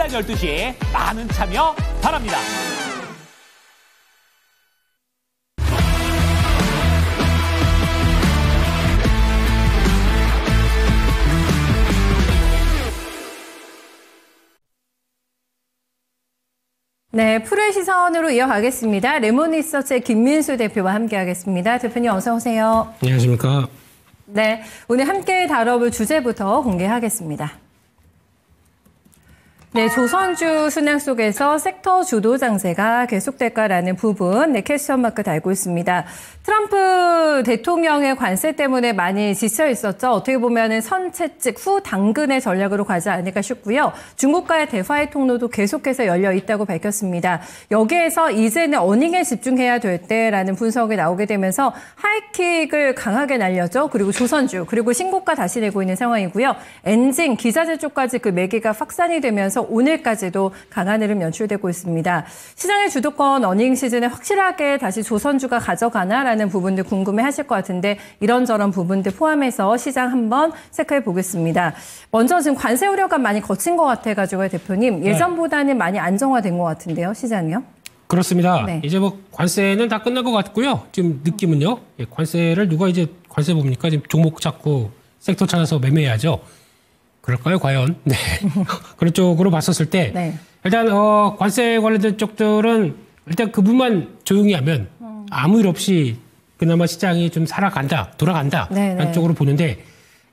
오전 12시 많은 참여 바랍니다. 네, 프로의 시선으로 이어가겠습니다. 레몬리서치의 김민수 대표와 함께하겠습니다. 대표님 어서 오세요. 안녕하십니까. 네, 오늘 함께 다뤄볼 주제부터 공개하겠습니다. 네, 조선주 순항 속에서 섹터 주도 장세가 계속될까라는 부분, 네, 퀘스천 마크 달고 있습니다. 트럼프 대통령의 관세 때문에 많이 지쳐 있었죠. 어떻게 보면은 선채찍 후 당근의 전략으로 가지 않을까 싶고요. 중국과의 대화의 통로도 계속해서 열려 있다고 밝혔습니다. 여기에서 이제는 어닝에 집중해야 될 때라는 분석이 나오게 되면서 하이킥을 강하게 날렸죠. 그리고 조선주, 그리고 신고가 다시 내고 있는 상황이고요. 엔진, 기자재 쪽까지 그 매개가 확산이 되면서 오늘까지도 강한 흐름 연출되고 있습니다. 시장의 주도권 어닝 시즌에 확실하게 다시 조선주가 가져가나라는 부분들 궁금해하실 것 같은데 이런저런 부분들 포함해서 시장 한번 체크해 보겠습니다. 먼저 지금 관세 우려가 많이 거친 것 같아가지고요, 대표님. 예전보다는 많이 안정화된 것 같은데요, 시장이요? 그렇습니다. 네. 이제 뭐 관세는 다 끝난 것 같고요. 지금 느낌은요. 관세를 누가 이제 관세 봅니까? 지금 종목 찾고 섹터 찾아서 매매해야죠. 그럴까요, 과연? 네. 그런 쪽으로 봤었을 때 네. 일단 관세 관련된 쪽들은 일단 그 부분만 조용히 하면 아무 일 없이 그나마 시장이 좀 살아간다, 돌아간다 라는 쪽으로 보는데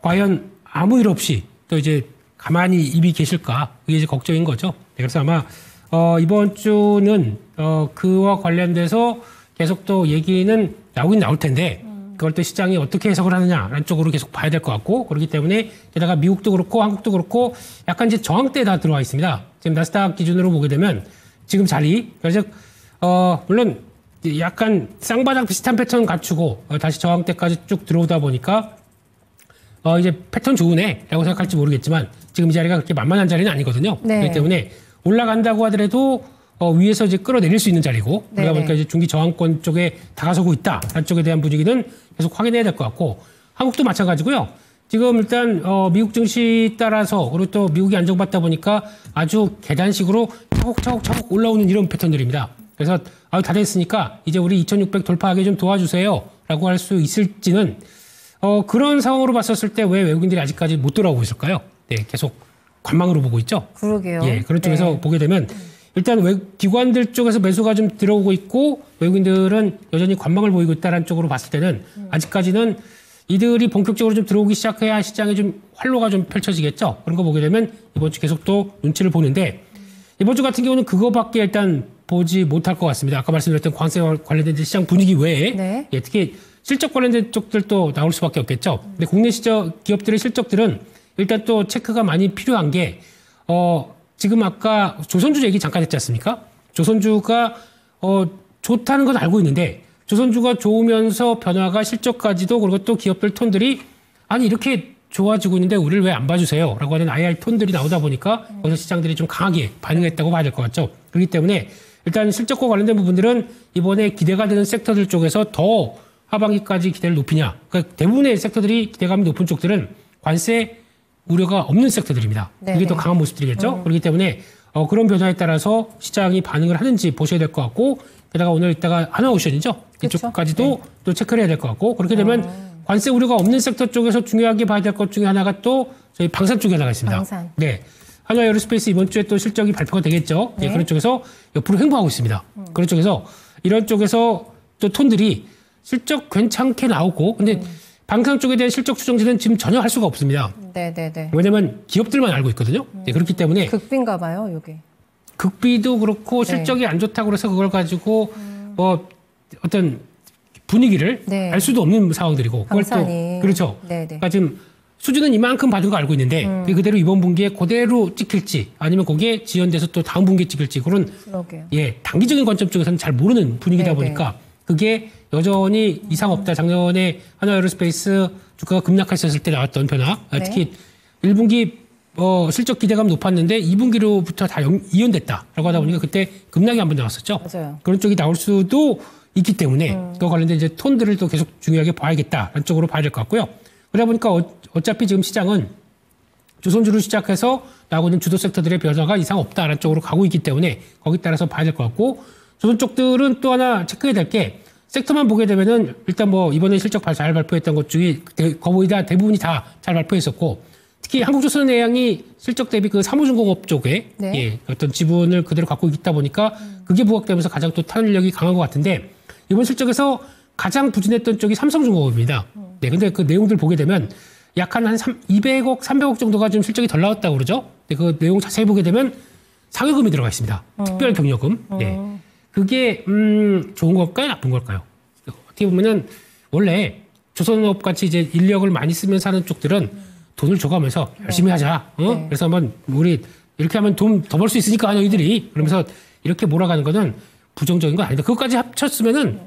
과연 아무 일 없이 또 이제 가만히 입이 계실까? 그게 이제 걱정인 거죠. 네, 그래서 아마 이번 주는 그와 관련돼서 계속 또 얘기는 나오긴 나올 텐데 그걸 또 시장이 어떻게 해석을 하느냐라는 쪽으로 계속 봐야 될 것 같고 그렇기 때문에 게다가 미국도 그렇고 한국도 그렇고 약간 이제 저항대에 다 들어와 있습니다. 지금 나스닥 기준으로 보게 되면 지금 자리, 그래서 물론 약간 쌍바닥 비슷한 패턴 갖추고 다시 저항대까지 쭉 들어오다 보니까 이제 패턴 좋으네라고 생각할지 모르겠지만 지금 이 자리가 그렇게 만만한 자리는 아니거든요. 네. 그렇기 때문에 올라간다고 하더라도 위에서 이제 끌어내릴 수 있는 자리고 그러다 보니까 이제 중기 저항권 쪽에 다가서고 있다라는 쪽에 대한 분위기는 계속 확인해야 될 것 같고 한국도 마찬가지고요. 지금 일단 미국 증시 따라서 그리고 또 미국이 안정받다 보니까 아주 계단식으로 차곡차곡 올라오는 이런 패턴들입니다. 그래서 다 됐으니까 이제 우리 2600 돌파하게 좀 도와주세요라고 할 수 있을지는 그런 상황으로 봤었을 때 왜 외국인들이 아직까지 못 돌아오고 있을까요? 네, 계속 관망으로 보고 있죠. 그러게요. 예, 그런 쪽에서 보게 되면 일단 기관들 쪽에서 매수가 좀 들어오고 있고 외국인들은 여전히 관망을 보이고 있다는 쪽으로 봤을 때는 아직까지는 이들이 본격적으로 좀 들어오기 시작해야 시장에 좀 활로가 좀 펼쳐지겠죠. 그런 거 보게 되면 이번 주 계속 또 눈치를 보는데 이번 주 같은 경우는 그거밖에 일단 보지 못할 것 같습니다. 아까 말씀드렸던 관세 관련된 시장 분위기 외에 예, 특히 실적 관련된 쪽들도 나올 수밖에 없겠죠. 근데 국내 기업들의 실적들은 일단 또 체크가 많이 필요한 게 지금 아까 조선주 얘기 잠깐 했지 않습니까? 조선주가 좋다는 건 알고 있는데 조선주가 좋으면서 변화가 실적까지도 그리고 또 기업들 톤들이 아니 이렇게 좋아지고 있는데 우리를 왜 안 봐주세요? 라고 하는 IR 톤들이 나오다 보니까 거기서 시장들이 좀 강하게 반응했다고 봐야 될 것 같죠. 그렇기 때문에 일단 실적과 관련된 부분들은 이번에 기대가 되는 섹터들 쪽에서 더 하반기까지 기대를 높이냐. 그러니까 대부분의 섹터들이 기대감이 높은 쪽들은 관세 우려가 없는 섹터들입니다. 이게 더 강한 모습들이겠죠. 그렇기 때문에 그런 변화에 따라서 시장이 반응을 하는지 보셔야 될 것 같고 게다가 오늘 이따가 하나오션이죠. 이쪽까지도 또 체크를 해야 될 것 같고 그렇게 되면 관세 우려가 없는 섹터 쪽에서 중요하게 봐야 될 것 중에 하나가 또 저희 방산 쪽에 나가 있습니다. 방산. 네. 한화 에어로스페이스 이번 주에 또 실적이 발표가 되겠죠. 네. 그런 쪽에서 옆으로 횡보하고 있습니다. 그런 쪽에서 이런 쪽에서 또 톤들이 실적 괜찮게 나오고 근데 방산 쪽에 대한 실적 추정치는 지금 전혀 할 수가 없습니다. 네네네. 왜냐하면 기업들만 알고 있거든요. 네, 그렇기 때문에 극비인가 봐요, 이게. 극비도 그렇고 실적이 안 좋다고 그래서 그걸 가지고 어떤 분위기를 알 수도 없는 상황들이고 그걸 또 그렇죠. 그러니까 지금 수준은 이만큼 받은 거 알고 있는데 그게 그대로 이번 분기에 그대로 찍힐지 아니면 거기에 지연돼서 또 다음 분기에 찍힐지 그런 예 단기적인 관점 쪽에서는 잘 모르는 분위기다 보니까 그게 여전히 이상 없다. 작년에 한화에어로스페이스 주가가 급락했었을 때 나왔던 변화 특히 1분기 실적 기대감이 높았는데 2분기로부터 다 이연됐다라고 하다 보니까 그때 급락이 한번 나왔었죠. 맞아요. 그런 쪽이 나올 수도 있기 때문에 그거 관련된 이제 톤들을 또 계속 중요하게 봐야겠다라는 쪽으로 봐야 될 것 같고요. 그러다 보니까 어차피 지금 시장은 조선주를 시작해서 나오고 있는 주도 섹터들의 변화가 이상 없다라는 쪽으로 가고 있기 때문에 거기에 따라서 봐야 될 것 같고 조선 쪽들은 또 하나 체크해야 될 게 섹터만 보게 되면은 일단 뭐 이번에 실적 잘 발표했던 것 중에 거의 다 대부분이 다 잘 발표했었고 특히 한국조선해양이 실적 대비 그 사무중공업 쪽에 네. 예, 어떤 지분을 그대로 갖고 있다 보니까 그게 부각되면서 가장 또 탄력이 강한 것 같은데 이번 실적에서 가장 부진했던 쪽이 삼성중공업입니다. 네, 근데 그 내용들 보게 되면 약 한 200억, 300억 정도가 좀 실적이 덜 나왔다고 그러죠. 근데 그 내용 자세히 보게 되면 상여금이 들어가 있습니다. 특별 경력금. 네. 그게 좋은 걸까요? 나쁜 걸까요? 어떻게 보면은 원래 조선업 같이 이제 인력을 많이 쓰면서 하는 쪽들은 돈을 줘가면서 열심히 하자. 네. 그래서 한번 우리 이렇게 하면 돈 더 벌 수 있으니까 너희들이 그러면서 이렇게 몰아가는 거는 부정적인 건 아니다. 그것까지 합쳤으면은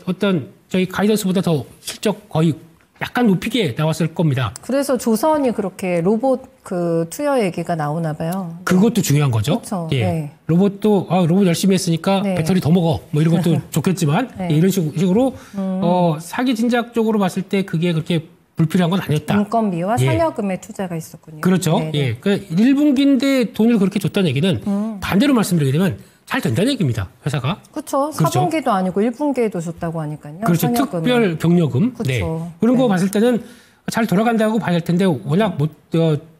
어떤 저희 가이던스보다 더 실적 거의 약간 높이게 나왔을 겁니다. 그래서 조선이 그렇게 로봇 그 투여 얘기가 나오나 봐요. 그것도 중요한 거죠. 그렇죠. 예. 네. 로봇도 로봇 열심히 했으니까 네. 배터리 더 먹어. 뭐 이런 것도 좋겠지만 네. 예, 이런 식으로 사기 진작 쪽으로 봤을 때 그게 그렇게 불필요한 건 아니었다. 인건비와 예. 상여금의 투자가 있었군요. 그렇죠. 네네. 예. 그 1분기인데 돈을 그렇게 줬다는 얘기는 반대로 말씀드리게 되면 잘 된다는 얘기입니다. 회사가. 그렇죠. 그렇죠. 4분기도 아니고 1분기에도 줬다고 하니까요. 그렇죠. 상여금을. 특별 경력금. 그렇죠. 네. 그런 거 네. 봤을 때는 잘 돌아간다고 봐야 할 텐데 워낙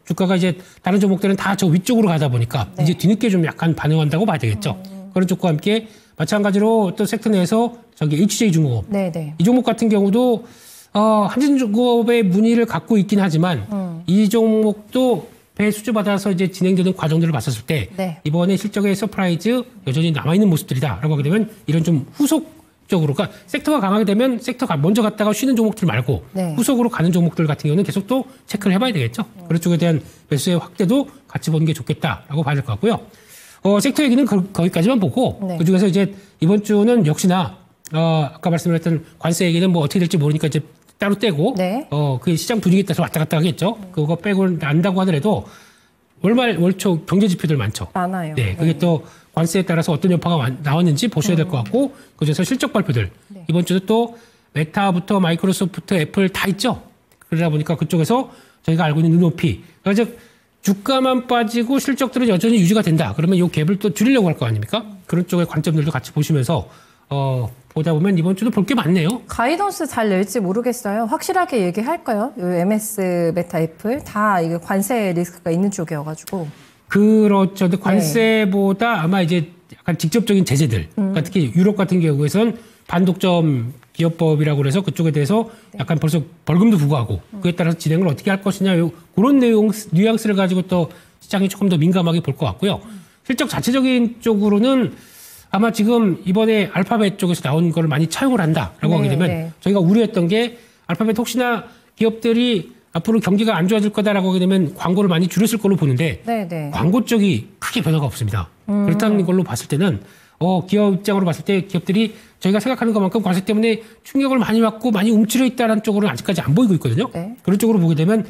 주가가 이제 다른 종목들은 다 저 위쪽으로 가다 보니까 네. 이제 뒤늦게 좀 약간 반응한다고 봐야 되겠죠. 그런 쪽과 함께 마찬가지로 또 섹터 내에서 저기 HJ중공업 네네. 이 종목 같은 경우도 한진중공업의 문의를 갖고 있긴 하지만 이 종목도 배 수주받아서 이제 진행되는 과정들을 봤었을 때 네. 이번에 실적의 서프라이즈 여전히 남아있는 모습들이다라고 하게 되면 이런 좀 후속적으로 그러니까 섹터가 강하게 되면 섹터가 먼저 갔다가 쉬는 종목들 말고 네. 후속으로 가는 종목들 같은 경우는 계속 또 체크를 해봐야 되겠죠. 그런 쪽에 대한 매수의 확대도 같이 보는 게 좋겠다라고 봐야 될 것 같고요. 섹터 얘기는 거기까지만 보고 네. 그중에서 이제 이번 주는 역시나 아까 말씀드렸던 관세 얘기는 뭐 어떻게 될지 모르니까 이제 따로 떼고 네. 그 시장 분위기에 따라서 왔다 갔다 하겠죠. 그거 빼고 안다고 하더라도 월말 월초 경제 지표들 많죠. 많아요. 네, 그게 또 관세에 따라서 어떤 여파가 나왔는지 보셔야 될 것 같고 그중에서 실적 발표들 네. 이번 주도 또 메타부터 마이크로소프트, 애플 다 있죠. 그러다 보니까 그쪽에서 저희가 알고 있는 눈높이 그러니까 주가만 빠지고 실적들은 여전히 유지가 된다. 그러면 이 갭을 또 줄이려고 할 거 아닙니까? 그런 쪽의 관점들도 같이 보시면서 보다 보면 이번 주도 볼 게 많네요. 가이던스 잘 낼지 모르겠어요. 확실하게 얘기할까요? 요 MS, 메타, 애플 다 이게 관세 리스크가 있는 쪽이어가지고. 그렇죠. 근데 관세보다 아마 이제 약간 직접적인 제재들, 그러니까 특히 유럽 같은 경우에선 반독점 기업법이라고 그래서 그쪽에 대해서 약간 벌써 벌금도 부과하고 그에 따라서 진행을 어떻게 할 것이냐 그런 내용 뉘앙스를 가지고 또 시장이 조금 더 민감하게 볼 것 같고요. 실적 자체적인 쪽으로는 아마 지금 이번에 알파벳 쪽에서 나온 걸 많이 차용을 한다라고 하게 되면 저희가 우려했던 게 알파벳 혹시나 기업들이 앞으로 경기가 안 좋아질 거다라고 하게 되면 광고를 많이 줄였을 걸로 보는데 광고 쪽이 크게 변화가 없습니다. 그렇다는 걸로 봤을 때는 기업 입장으로 봤을 때 기업들이 저희가 생각하는 것만큼 관세 때문에 충격을 많이 받고 많이 움츠려 있다는 쪽으로는 아직까지 안 보이고 있거든요. 그런 쪽으로 보게 되면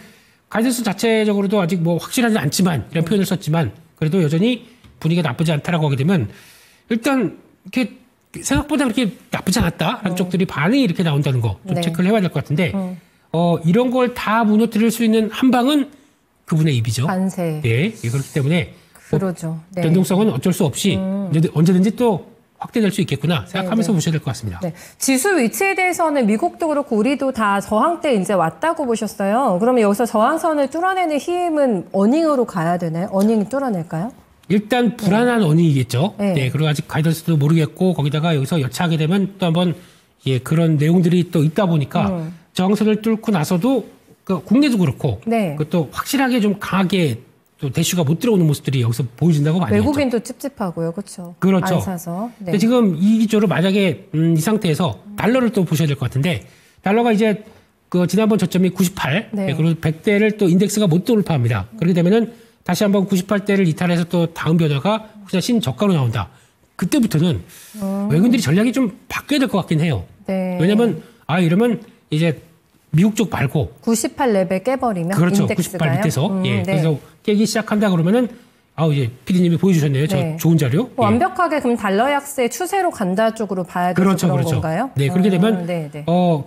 가이던스 자체적으로도 아직 뭐 확실하지 않지만 이런 표현을 썼지만 그래도 여전히 분위기가 나쁘지 않다라고 하게 되면 일단 이렇게 생각보다 그렇게 나쁘지 않았다라는 쪽들이 반응이 이렇게 나온다는 거 좀 체크를 해봐야 될 것 같은데 이런 걸 다 무너뜨릴 수 있는 한 방은 그분의 입이죠. 관세. 네, 그렇기 때문에 그러죠. 네. 변동성은 어쩔 수 없이 언제든지 또 확대될 수 있겠구나 생각하면서 보셔야 될 것 같습니다. 네. 지수 위치에 대해서는 미국도 그렇고 우리도 다 저항대 이제 왔다고 보셨어요. 그러면 여기서 저항선을 뚫어내는 힘은 어닝으로 가야 되나요? 어닝이 뚫어낼까요? 일단 불안한 어닝이겠죠. 네. 네, 그리고 아직 가이던스도 모르겠고 거기다가 여기서 여차하게 되면 또 한번 그런 내용들이 또 있다 보니까 저항선을 뚫고 나서도 국내도 그렇고 그것도 확실하게 좀 강하게 또 대슈가 못 들어오는 모습들이 여기서 보여진다고 봐야죠. 외국인도 찝찝하고요, 그렇죠? 그렇죠. 안 사서. 네. 근데 지금 이 기조로 만약에 이 상태에서 달러를 또 보셔야 될 것 같은데 달러가 이제 지난번 저점이 98, 그리고 100대를 또 인덱스가 못 돌파합니다. 그렇게 되면은 다시 한번 98대를 이탈해서 또 다음 변화가 혹시나 신저가로 나온다. 그때부터는 외국인들이 전략이 좀 바뀌어야 될 것 같긴 해요. 왜냐면 이러면 이제 미국 쪽 말고 98레벨 깨버리면 그렇죠. 인덱스가요? 98 밑에서 그래서 깨기 시작한다 그러면은 이제 PD님이 보여주셨네요. 저 좋은 자료. 완벽하게 그럼 달러 약세 추세로 간다 쪽으로 봐야 돼서 그런 건가요? 네, 그렇게 되면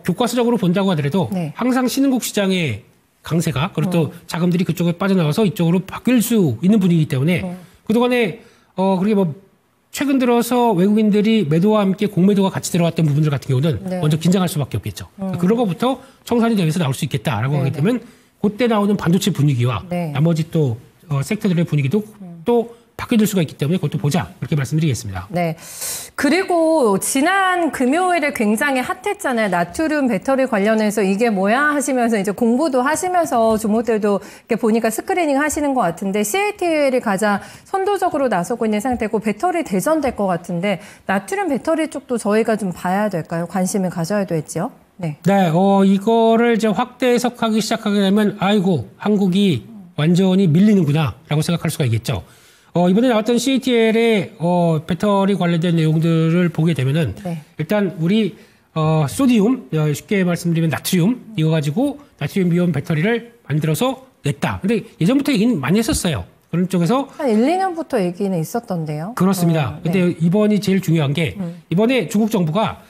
교과서적으로 본다고 하더라도 항상 신흥국 시장에 강세가 그리고 또 자금들이 그쪽에 빠져나와서 이쪽으로 바뀔 수 있는 분위기이기 때문에 그동안에 그렇게 뭐 최근 들어서 외국인들이 매도와 함께 공매도가 같이 들어갔던 부분들 같은 경우는 네. 먼저 긴장할 수밖에 없겠죠. 그런 것부터 청산이 되면서 나올 수 있겠다라고 하게 되면 그때 나오는 반도체 분위기와 네. 나머지 또 섹터들의 분위기도 또 바뀌어질 수가 있기 때문에 그것도 보자 이렇게 말씀드리겠습니다. 네. 그리고 지난 금요일에 굉장히 핫했잖아요. 나트륨 배터리 관련해서 이게 뭐야 하시면서 이제 공부도 하시면서 주모들도 이렇게 보니까 스크리닝 하시는 것 같은데 CATL이 가장 선도적으로 나서고 있는 상태고 배터리 대전될 것 같은데 나트륨 배터리 쪽도 저희가 좀 봐야 될까요? 관심을 가져야 될지요? 네. 네, 이거를 이제 확대 해석하기 시작하게 되면 아이고 한국이 완전히 밀리는구나라고 생각할 수가 있겠죠. 이번에 나왔던 CATL의 배터리 관련된 내용들을 보게 되면은 네. 일단 우리 소디움 쉽게 말씀드리면 나트륨 이거 가지고 나트륨 이온 배터리를 만들어서 냈다. 근데 예전부터 얘기는 많이 했었어요. 그런 쪽에서 한 1, 2년부터 얘기는 있었던데요. 그렇습니다. 네. 근데 이번이 제일 중요한 게 이번에 중국 정부가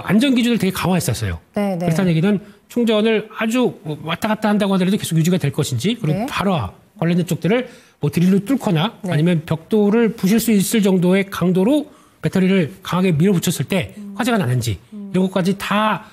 안전 기준을 되게 강화했었어요. 네, 네. 그렇다는 얘기는 충전을 아주 왔다 갔다 한다고 하더라도 계속 유지가 될 것인지 그리고 네. 발화 관련된 쪽들을 뭐 드릴로 뚫거나 네. 아니면 벽돌을 부실 수 있을 정도의 강도로 배터리를 강하게 밀어붙였을 때 화재가 나는지 이런 것까지 다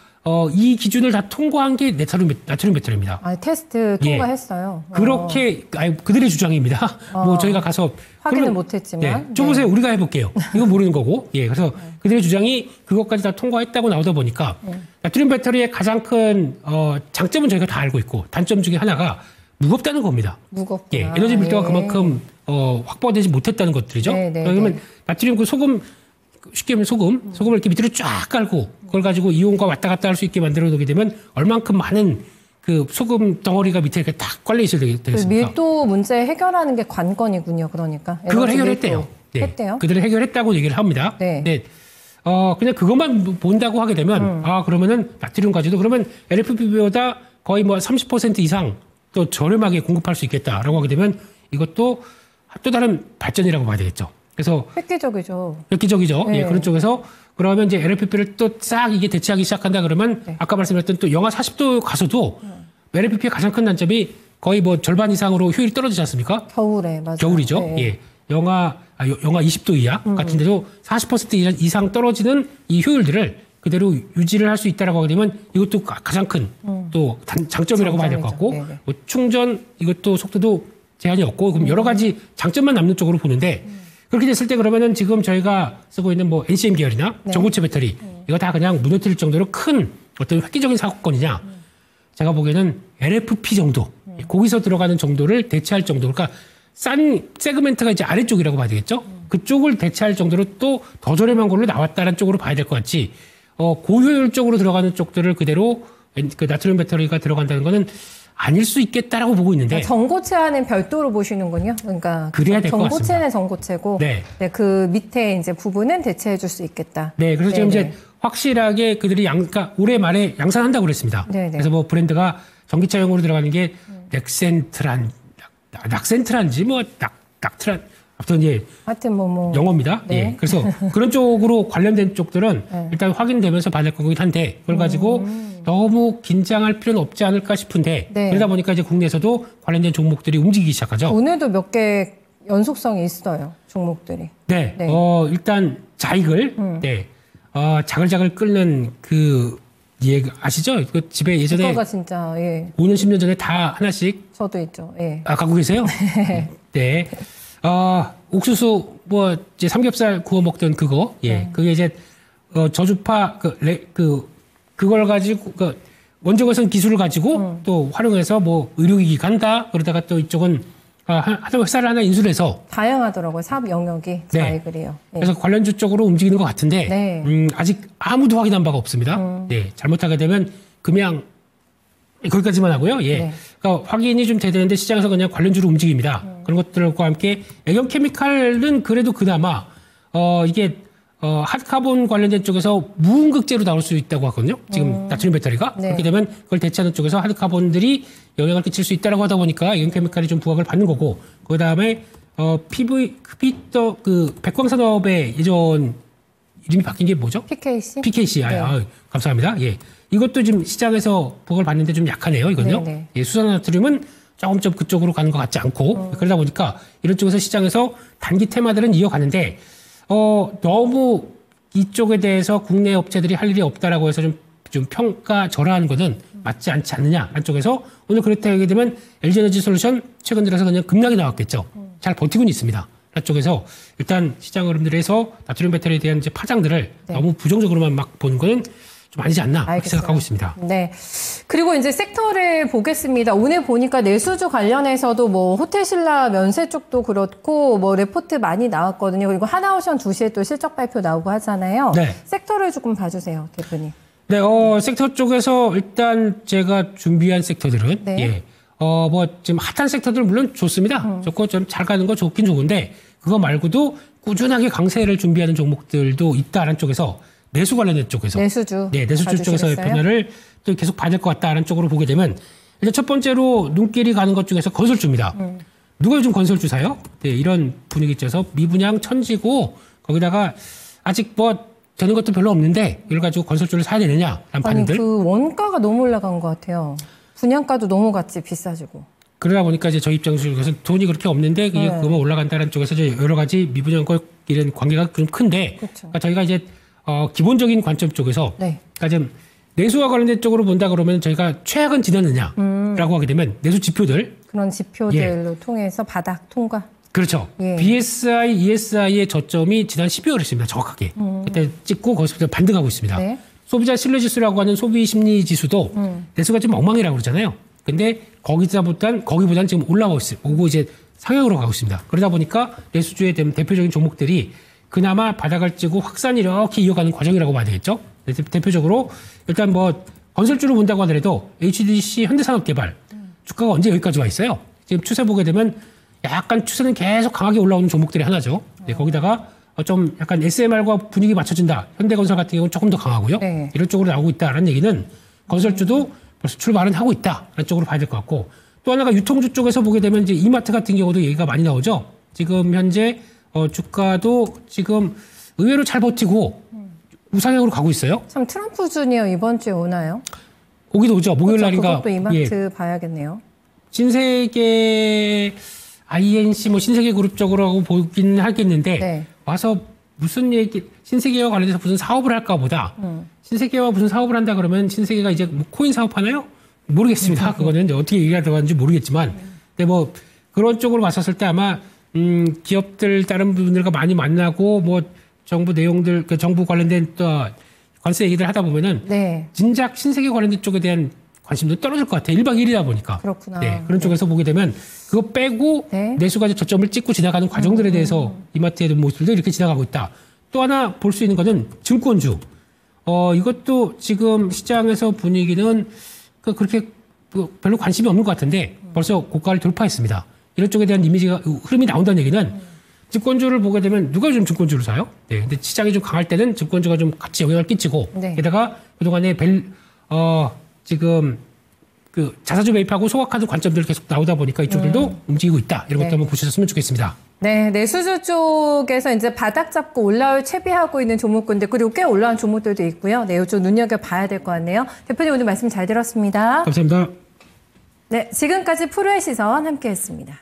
이 기준을 다 통과한 게 나트륨 배터리입니다. 아, 테스트 통과했어요. 그렇게 그들의 주장입니다. 뭐 저희가 가서 확인은 그러면, 못했지만. 예, 줘보세요. 우리가 해볼게요. 이거 모르는 거고. 예, 그래서 그들의 주장이 그것까지 다 통과했다고 나오다 보니까 나트륨 배터리의 가장 큰 장점은 저희가 다 알고 있고 단점 중에 하나가 무겁다는 겁니다. 무겁구나. 예, 에너지 밀도가 예. 그만큼 확보되지 못했다는 것들이죠. 네, 네, 그러면 네. 나트륨 그 소금 쉽게 하면 소금을 이렇게 밑으로 쫙 깔고 그걸 가지고 이온과 왔다 갔다 할 수 있게 만들어 놓게 되면 얼만큼 많은 그 소금 덩어리가 밑에 이렇게 딱 깔려 있어야 그 되겠습니까? 밀도 문제 해결하는 게 관건이군요. 그러니까. 그걸 에너지 해결했대요. 밀도. 네. 했대요? 그들은 해결했다고 얘기를 합니다. 네. 네. 그냥 그것만 본다고 하게 되면 그러면은 나트륨 가지고 그러면 LFP보다 거의 뭐 30% 이상 또 저렴하게 공급할 수 있겠다라고 하게 되면 이것도 또 다른 발전이라고 봐야 되겠죠. 그래서 획기적이죠. 획기적이죠. 네. 예, 그런 쪽에서 그러면 이제 LFP를 또 싹 이게 대체하기 시작한다 그러면 네. 아까 말씀드렸던 또 영하 40도 가서도 LFP의 가장 큰 단점이 거의 뭐 절반 이상으로 효율이 떨어지지 않습니까? 겨울에 맞아요. 겨울이죠. 네. 예. 영하 20도 이하 같은데도 40% 이상 떨어지는 이 효율들을 그대로 유지를 할 수 있다라고 하게 되면 이것도 가장 큰 또 장점이라고 봐야 될 것 같고 네네. 뭐 충전 이것도 속도도 제한이 없고 그럼 여러 가지 장점만 남는 쪽으로 보는데 그렇게 됐을 때 그러면은 지금 저희가 쓰고 있는 뭐 NCM 계열이나 네. 전고체 배터리 이거 다 그냥 무너뜨릴 정도로 큰 어떤 획기적인 사건이냐 제가 보기에는 LFP 정도 거기서 들어가는 정도를 대체할 정도 그러니까 싼 세그멘트가 이제 아래쪽이라고 봐야 되겠죠. 그쪽을 대체할 정도로 또 더 저렴한 걸로 나왔다는 쪽으로 봐야 될 것 같지 고효율적으로 들어가는 쪽들을 그대로 그 나트륨 배터리가 들어간다는 거는 아닐 수 있겠다라고 보고 있는데 전고체와는 별도로 보시는군요. 그러니까 그래야 될것 전고체는 전고체고 네. 네, 그 밑에 이제 부분은 대체해 줄 수 있겠다. 네, 그래서 지금 네네. 이제 확실하게 그들이 그러니까 올해 말에 양산한다고 그랬습니다. 네네. 그래서 뭐 브랜드가 전기차용으로 들어가는 게 낙센트란지 뭐 낙트란 아무튼 예 하여튼 뭐 영어입니다. 네. 예, 그래서 그런 쪽으로 관련된 쪽들은 네. 일단 확인되면서 받을 거긴 한데 그걸 가지고 너무 긴장할 필요는 없지 않을까 싶은데 네. 그러다 보니까 이제 국내에서도 관련된 종목들이 움직이기 시작하죠. 오늘도 몇 개 연속성이 있어요. 종목들이. 네, 네. 일단 자익을 네, 자글자글 끓는 그 아시죠? 그 집에 예전에 그거가 진짜 예. 5년 10년 전에 다 하나씩 저도 있죠. 예. 갖고 계세요? 네. 옥수수 뭐 이제 삼겹살 구워 먹던 그거 예, 그게 이제 저주파 그걸 가지고 원적외선 기술을 가지고 또 활용해서 뭐 의료기기 간다 그러다가 또 이쪽은 하도 회사를 하나 인수해서 다양하더라고요. 사업 영역이 자이글이요. 예. 그래서 관련주 쪽으로 움직이는 것 같은데 네. 아직 아무도 확인한 바가 없습니다. 네, 잘못하게 되면 그냥 거기까지만 하고요. 예, 네. 그러니까 확인이 좀 돼야 되는데 시장에서 그냥 관련주로 움직입니다. 그런 것들과 함께 애경 케미칼은 그래도 그나마 이게 핫카본 관련된 쪽에서 무음극재로 나올 수 있다고 하거든요. 지금 나트륨 배터리가 네. 그렇게 되면 그걸 대체하는 쪽에서 핫카본들이 영향을 끼칠 수 있다고 하다 보니까 애경 케미칼이 좀 부각을 받는 거고 그 다음에 백광산업의 예전 이름이 바뀐 게 뭐죠? PKC? PKC. 네. 감사합니다. 예. 이것도 지금 시장에서 보고를 봤는데 좀 약하네요. 이건요. 네네. 예, 수산나트륨은 조금 좀 그쪽으로 가는 것 같지 않고 그러다 보니까 이런 쪽에서 시장에서 단기 테마들은 이어가는데 너무 이쪽에 대해서 국내 업체들이 할 일이 없다라고 해서 좀 평가 절하하는 것은 맞지 않지 않느냐 한쪽에서 오늘 그렇다 하게 되면 LG에너지 솔루션 최근 들어서 그냥 급락이 나왔겠죠. 잘 버티고는 있습니다. 쪽에서 일단 시장 흐름들에서 나트륨 배터리에 대한 이제 파장들을 네. 너무 부정적으로만 막 보는 거는 좀 아니지 않나 그렇게 생각하고 있습니다. 네. 그리고 이제 섹터를 보겠습니다. 오늘 보니까 내수주 관련해서도 뭐 호텔신라 면세 쪽도 그렇고 뭐 레포트 많이 나왔거든요. 그리고 하나오션 2시에 또 실적 발표 나오고 하잖아요. 네. 섹터를 조금 봐주세요, 대표님. 네, 섹터 쪽에서 일단 제가 준비한 섹터들은 네. 예. 뭐 지금 핫한 섹터들 물론 좋습니다. 좋고 좀 잘 가는 거 좋긴 좋은데 그거 말고도 꾸준하게 강세를 준비하는 종목들도 있다라는 쪽에서 내수 관련된 쪽에서 내수주. 네, 내수주 쪽에서의 봐주시겠어요? 변화를 또 계속 받을 것 같다라는 쪽으로 보게 되면 일단 첫 번째로 눈길이 가는 것 중에서 건설주입니다. 누가 요즘 건설주 사요? 네, 이런 분위기 있어서 미분양 천지고 거기다가 아직 뭐 되는 것도 별로 없는데 이걸 가지고 건설주를 사야 되느냐라는 아니, 반응들. 그 원가가 너무 올라간 것 같아요. 분양가도 너무 같이 비싸지고. 그러다 보니까 이제 저희 입장에서 돈이 그렇게 없는데 그게 네. 그거만 올라간다는 쪽에서 이제 여러 가지 미분양과 이런 관계가 좀 큰데 그렇죠. 그러니까 저희가 이제 기본적인 관점 쪽에서 네. 그러니까 좀 내수와 관련된 쪽으로 본다 그러면 저희가 최악은 지났느냐라고 하게 되면 내수 지표들 그런 지표들로 통해서 바닥 통과. 그렇죠. 예. BSI, ESI의 저점이 지난 12월이었습니다. 정확하게. 그때 찍고 거기서부터 반등하고 있습니다. 네. 소비자 신뢰지수라고 하는 소비 심리 지수도 내수가 좀 엉망이라고 그러잖아요. 근데 거기보단 지금 오고 이제 상향으로 가고 있습니다. 그러다 보니까 내수주의 대표적인 종목들이 그나마 바닥을 찌고 확산이 이렇게 이어가는 과정이라고 봐야 되겠죠. 대표적으로 일단 뭐 건설주로 본다고 하더라도 HDC 현대산업개발 주가가 언제 여기까지 와 있어요. 지금 추세 보게 되면 약간 추세는 계속 강하게 올라오는 종목들이 하나죠. 네, 거기다가 좀 약간 SMR과 분위기 맞춰진다. 현대건설 같은 경우는 조금 더 강하고요. 네. 이런 쪽으로 나오고 있다라는 얘기는 건설주도 벌써 출발은 하고 있다라는 쪽으로 봐야 될 것 같고 또 하나가 유통주 쪽에서 보게 되면 이제 이마트 같은 경우도 얘기가 많이 나오죠. 지금 현재 주가도 지금 의외로 잘 버티고 우상향으로 가고 있어요. 참 트럼프 주니어 이번 주에 오나요? 오기도 오죠. 목요일 그렇죠. 날인가. 그것도 이마트 예. 봐야겠네요. 신세계 INC 뭐 신세계 그룹 쪽으로 하고 보긴 하겠는데 네. 와서 무슨 얘기 신세계와 관련해서 무슨 사업을 할까 보다 신세계와 무슨 사업을 한다 그러면 신세계가 이제 뭐 코인 사업하나요? 모르겠습니다. 그거는 이제 어떻게 얘기가 들어가는지 모르겠지만 근데 뭐 그런 쪽으로 봤었을 때 아마 기업들 다른 분들과 많이 만나고 뭐 정부 내용들 정부 관련된 또 관세 얘기들 하다 보면은 네. 진작 신세계 관련된 쪽에 대한 관심도 떨어질 것 같아요. 1박 2일이다 보니까. 그렇구나. 네, 그런 쪽에서 보게 되면 그거 빼고 네. 내수가 이제 저점을 찍고 지나가는 과정들에 대해서 이마트의 모습들도 이렇게 지나가고 있다. 또 하나 볼 수 있는 거는 증권주. 이것도 지금 시장에서 분위기는 그렇게 별로 관심이 없는 것 같은데 벌써 고가를 돌파했습니다. 이런 쪽에 대한 이미지가 흐름이 나온다는 얘기는 증권주를 보게 되면 누가 요즘 증권주를 사요? 네, 근데 시장이 좀 강할 때는 증권주가 좀 같이 영향을 끼치고 네. 게다가 그동안에 지금 그 자사주 매입하고 소각하는 관점들 계속 나오다 보니까 이쪽들도 움직이고 있다. 이런 것도 네. 한번 보셨으면 좋겠습니다. 네, 내수주 쪽에서 이제 바닥 잡고 올라올 채비하고 있는 종목군들 그리고 꽤 올라온 종목들도 있고요. 네, 이쪽 눈여겨봐야 될 것 같네요. 대표님 오늘 말씀 잘 들었습니다. 감사합니다. 네, 지금까지 프로의 시선 함께했습니다.